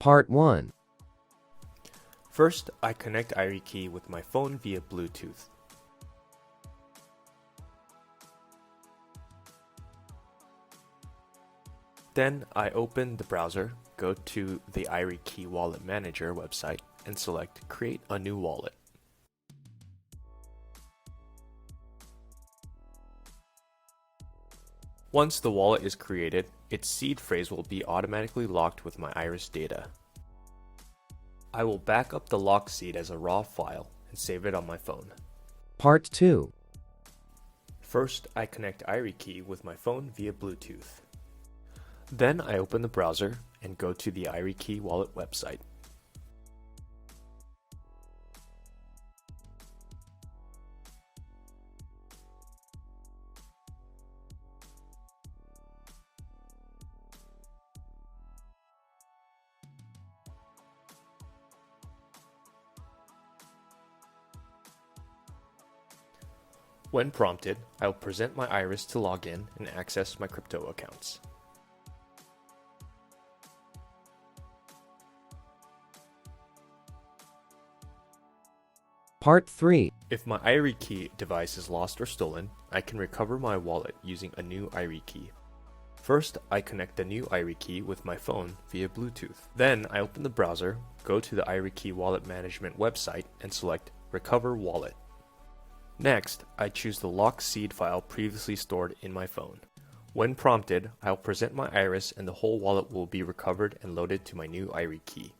Part 1. First, I connect IriKey with my phone via Bluetooth. Then I open the browser, go to the IriKey Wallet Manager website, and select Create a new wallet. Once the wallet is created, its seed phrase will be automatically locked with my Iris data. I will back up the locked seed as a raw file and save it on my phone. Part 2. First, I connect IriKey with my phone via Bluetooth. Then I open the browser and go to the IriKey Wallet website. When prompted, I will present my iris to log in and access my crypto accounts. Part 3. If my IriKey device is lost or stolen, I can recover my wallet using a new IriKey. First, I connect the new IriKey with my phone via Bluetooth. Then, I open the browser, go to the IriKey Wallet Management website, and select Recover Wallet. Next, I choose the locked seed file previously stored in my phone. When prompted, I'll present my iris and the whole wallet will be recovered and loaded to my new IriKey.